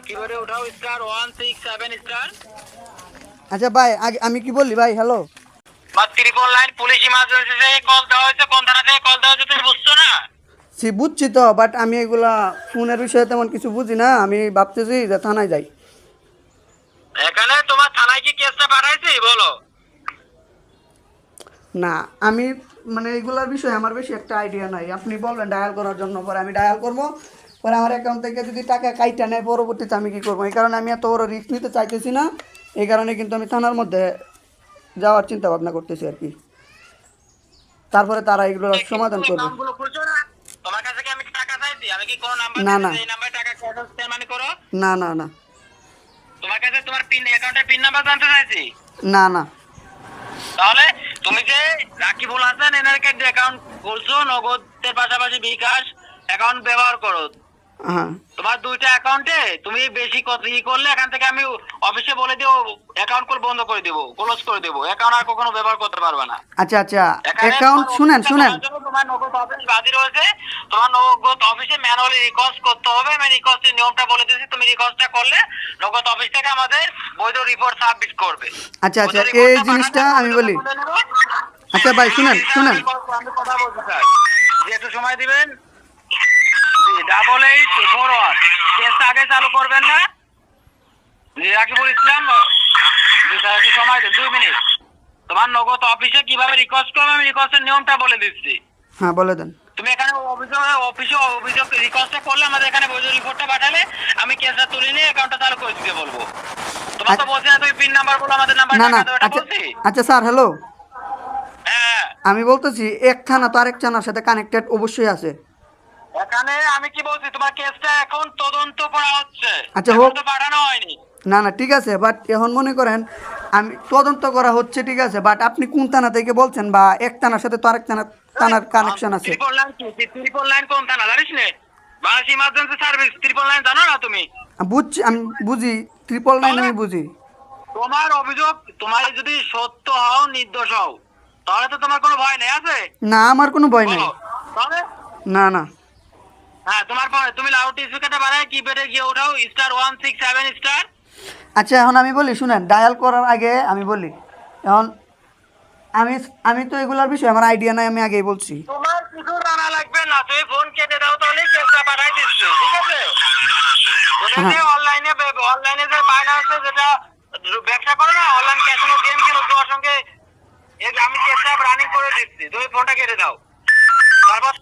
কিবোর্ডে উঠাও star 167 star. আচ্ছা ভাই আমি কি বললি ভাই? হ্যালো, বা ত্রিপল লাইন পুলিশ ইমার্জেন্সি থেকে কল দেওয়া হয়েছে, কোন থানা থেকে কল দেওয়া হয়েছে তুমি বুঝছো না? সে বুঝছি তো, বাট আমি এগুলা ফোনের বিষয়ে তেমন কিছু বুঝি না। আমি ভাবতেছি যে থানায় যাই। এখানে তোমার থানায় কি কেসটা পাঠাইছি বলো? না, আমি মানে এগুলার বিষয়ে আমার বেশি একটা আইডিয়া নাই। আপনি বলবেন ডায়াল করার জন্য, পরে আমি ডায়াল করবো। পরে আমার অ্যাকাউন্ট থেকে যদি টাকা কাইটা নেয় পরবর্তীতে আমি কী করবো? এই কারণে আমি এত বড় রিস্ক নিতে চাইতেছি না। এই কারণে কিন্তু আমি থানার মধ্যে যাওয়ার চিন্তা ভাবনা করতেছি আর কি। তারপরে তারা এগুলো সমাধান করবে। অ্যাকাউন্টগুলো খুলছো না? তোমার কাছে কি আমি টাকা চাইছি? আমি কি কোনো নাম্বার না দিয়েছি না যে এই নাম্বারে টাকা পেমেন্ট করো? না না না তোমার কাছে তোমার পিন অ্যাকাউন্টের পিন নাম্বার জানতে চাইছি? না না তাহলে তুমি যে রাকিবুল হাসান এনারকে যে অ্যাকাউন্ট খুলছো, নগদের পাশাপাশি বিকাশ অ্যাকাউন্ট ব্যবহার করো। হ্যাঁ তোমার দুইটা অ্যাকাউন্টে তুমি বেশি কত করলে এখান থেকে আমি অফিসে বলে দিব, অ্যাকাউন্ট বন্ধ করে দিব, ক্লোজ করে দিব, অ্যাকাউন্ট আর কখনো ব্যবহার করতে পারবে না। আচ্ছা আচ্ছা, এখানে অ্যাকাউন্ট তোমার শুনেন অফিসটা শুনেন। করার জন্য তোমার নগদ অফিস বাদী রয়েছে। তোমার নগদ অফিসে ম্যানুয়ালি রিকোয়েস্ট করতে হবে। আমি রিকোয়েস্টের নিয়মটা বলে দিয়েছি, তুমি রিকোয়েস্টটা করলে নগদ অফিস থেকে আমাদের বৈধ রিপোর্ট সাবমিট করবে। আচ্ছা আচ্ছা, এই জিনিসটা আমি বলি। আচ্ছা ভাই শুনেন শুনেন। আমি কথা বলছি স্যার, যেহেতু সময় দিবেন। 8841 কেসটা আগে চালু করবেন না? জি রাকিবুল ইসলাম। জি স্যার, একটু সময় দেন 2 মিনিট। তোমার নগদ অফিসে কিভাবে রিকোয়েস্ট করবে আমি রিকোয়েস্টের নিয়মটা বলে দিচ্ছি। হ্যাঁ বলে দেন। তুমি এখানে অফিসে অভিযোগ রিকোয়েস্টটা করলে আমাদের এখানে বৈধ রিপোর্টটা পাঠালে আমি কেসটা তুলে নিয়ে অ্যাকাউন্টটা চালু করে দিতে বলবো। তোমার তো বলছি না তুমি পিন নাম্বার বলো, আমাদের নাম্বার না না, টাকা দাও, এটা আচ্ছা বলছি। আচ্ছা স্যার হ্যালো, হ্যাঁ, আমি বলতেছি এক থানা তো আরেক থানার সাথে কানেক্টেড অবশ্যই আছে। এখানে আমি কি বলছি, তোমার কেসটা এখন তদন্ত করা হচ্ছে। আচ্ছা, এখন হোক। তো পাঠানো হয়নি। না না ঠিক আছে, বাট এখন মনে করেন আমি তদন্ত করা হচ্ছে, ঠিক আছে, বাট আপনি কোন থানা থেকে বলছেন? বা এক থানার সাথে তো আরেক থানার কানেকশন আছে। ত্রিপল লাইন কি? ত্রিপল লাইন কোন থানা জানিস নে? বাংলাদেশ ইমার্জেন্সি সার্ভিস ত্রিপল লাইন জানো না তুমি? বুঝছি, আমি বুঝি 999, আমি বুঝি। তোমার অভিযোগ, তোমার যদি সত্য হও নির্দোষ হও তাহলে তো তোমার কোনো ভয় নেই, আছে? না আমার কোনো ভয় নাই। বলো তাহলে। না না হ্যাঁ, তোমার পরে তুমি লাউড স্পিকারটা বাড়ায় কিপ্যাডে গিয়ে উঠাও স্টার 167 স্টার। আচ্ছা এখন আমি বলি, শুনেন, ডায়াল করার আগে আমি বলি। এখন আমি আমি তো এগুলোর বিষয়ে আমার আইডিয়া নাই, আমি আগেই বলছি। তোমার কিছু জানা লাগবে না, তুমি ফোন কেটে দাও তাহলে কেসটা পাঠাই দিচ্ছি, ঠিক আছে? তুমি যে অনলাইনে যে বাইনান্সে যেটা ব্যবসা করো না, অনলাইন ক্যাসিনো গেম খেলো তোমার সঙ্গে, আমি কেসটা রানিং করে দিচ্ছি, তুমি ফোনটা কেটে দাও তারপর।